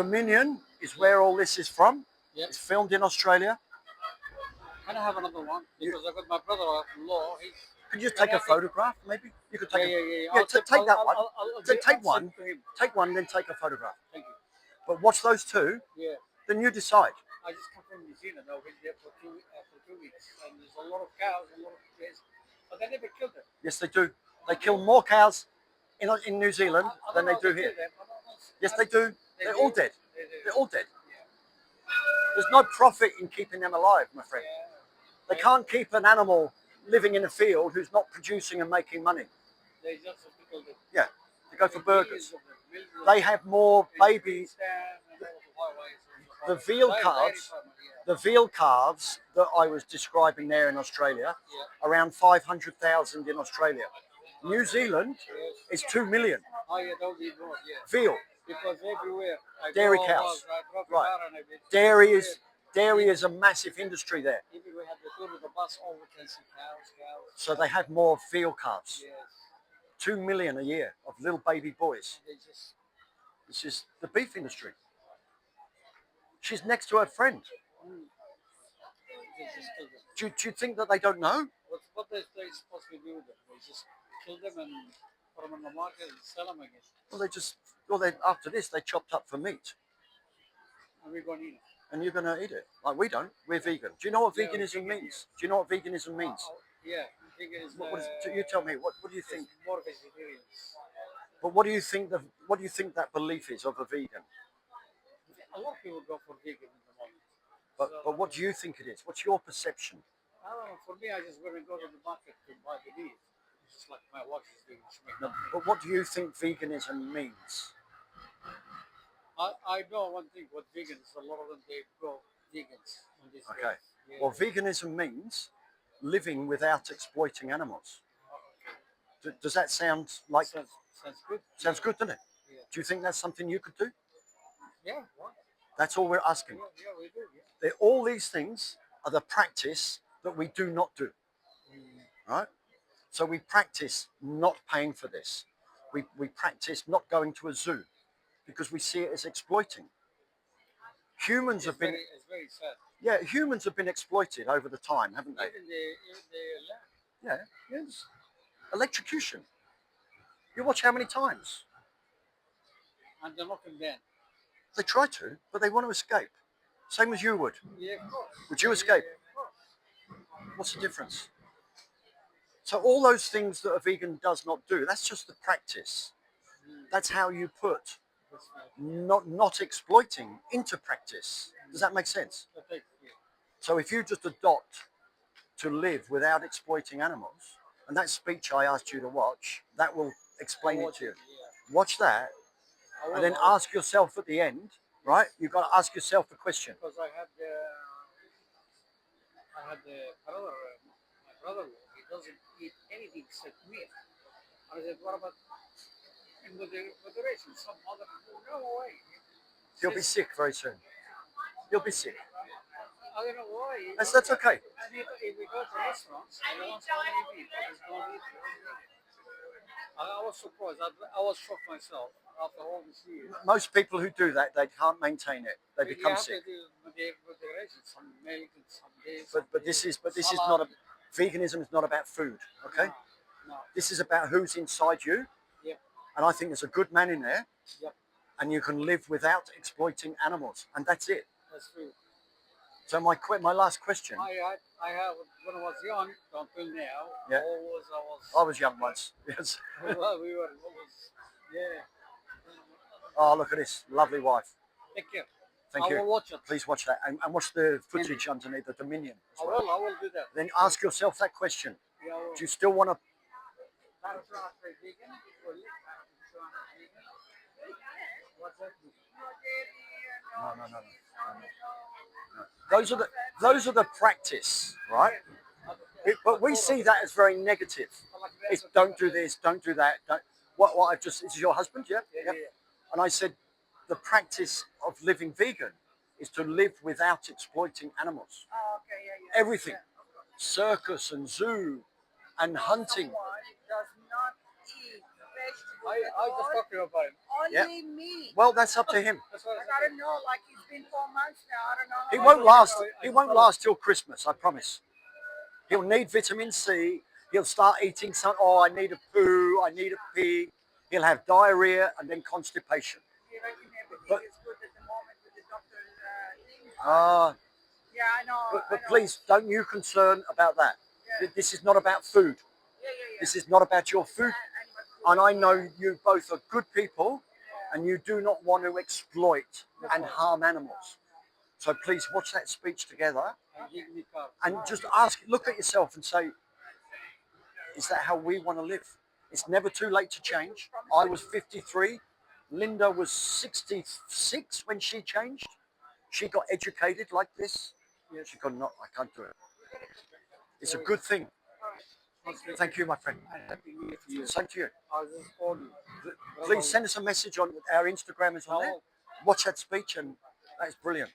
Dominion is where all this is from. Yep. It's filmed in Australia. Can I have another one? Because I got my brother-in-law. Could you just take a photograph, maybe? You could take Take that one. Take one. To him. Take one, then take a photograph. Thank you. But watch those two. Yeah. Then you decide. I just come from New Zealand. I've been there for 2 weeks, and there's a lot of cows, a lot of pigs, but they never kill them. Yes, they do. They kill more cows in New Zealand than they do here. Yes, they do. They're all dead. They're all dead. There's no profit in keeping them alive, my friend. They can't keep an animal living in a field who's not producing and making money. They just have to kill them. Yeah, they go for burgers. They have more babies. The veal calves that I was describing there in Australia, around 500,000 in Australia. New Zealand is 2 million. Oh yeah, that would be more. Yeah. Veal. Because everywhere. Dairy cows. Right. Dairy is a massive industry there. Even we have the tour with the bus, all we can see cows. So they have more veal calves. Yes. 2 million a year of little baby boys. This is the beef industry. She's next to her friend. Do you think that they don't know? What they're supposed to do with them? They just kill them and put them on the market and sell them again. After this, they chopped up for meat. And we're going to eat it. And you're going to eat it. Like we don't. We're vegan. Do you know what veganism means? Do you know what veganism means? Yeah. Veganism, you tell me. What do you think? More vegetarians. But what do you think that belief is of a vegan? A lot of people go for vegan at the moment. But what do you think it is? What's your perception? I don't know. For me, I just want to go to the market to buy the beef. It's just like my wife is doing. No, but what do you think veganism means? I know one thing. What vegans, a lot of them, they go vegans on this. Okay. Yeah. Well, veganism means living without exploiting animals. Does that sound like... Sounds good. Sounds good, doesn't it? Yeah. Do you think that's something you could do? Yeah. What? That's all we're asking. Yeah, we do. Yeah. All these things are the practice that we do not do. Right? So we practice not paying for this. We practice not going to a zoo because we see it as exploiting. Humans have been... It's very sad. Yeah, humans have been exploited over the time, haven't they? Even the Yeah, yes. Electrocution. You watch how many times? And they're not condemned. They try to, but they want to escape. Same as you would. Yeah, of course. Would you escape? What's the difference? So all those things that a vegan does not do, that's just the practice. That's how you put not exploiting into practice. Does that make sense? So if you just adopt to live without exploiting animals, and that speech I asked you to watch, that will explain it to you. Watch that, and then ask yourself at the end, right? You've got to ask yourself the question. Because I had brother, my brother-in-law, he doesn't eat anything except meat. I said, what about in moderation? Some other people, no way. You'll be sick very soon. You'll be sick. I don't know why. That's okay. If we go to restaurants, and they want something to eat, it's going to eat. I was surprised. I was shocked myself after all these years. Most people who do that, they can't maintain it. They become sick. Some milk and some days. But this is not veganism is not about food. Okay. No. This is about who's inside you. Yep. And I think there's a good man in there. Yep. And you can live without exploiting animals, and that's it. That's true. So my last question. I have when I was young until now. Yeah. I was young once. Yes. Well, we were almost. Yeah. Oh, look at this lovely wife. Take care. Thank you. I will watch it. Please watch that and watch the footage underneath the Dominion. I will do that. Then ask yourself that question. Yeah, do you still want to? No. Those are the practice, right? But we see that as very negative. It's don't do this, don't do that. What I've just, this is your husband, yeah? Yeah. And I said, the practice of living vegan is to live without exploiting animals. Oh, okay, yeah. Everything, circus and zoo and hunting. Someone does not eat vegetables I just talked to you about him. Only me. Well, that's up to him. That's what Like, I I said. don't know, like it's been 4 months now. I don't know He how won't I last. know. He won't last till Christmas. I promise. He'll need vitamin C. He'll start eating some. Oh, I need a poo. I need a pee. He'll have diarrhea and then constipation. You reckon everything But- is good at the moment with the doctor thing? Ah, Yeah, I know. but I know. please don't you concern about that. Yeah. This is not about food. Yeah, yeah, yeah. This is not about your food. Animal food. And I know you both are good people, and you do not want to exploit and harm animals. So please watch that speech together And give me car. and just ask, look at yourself and say, is that how we want to live? It's never too late to change. I was 53. Linda was 66 when she changed. She got educated like this. Yeah, she got not. I can't do it. It's a good thing. Thank you, my friend. And happy new year to you. Thank you. I'll just call you. Please send us a message on our Instagram is on there. Watch that speech, and that's brilliant.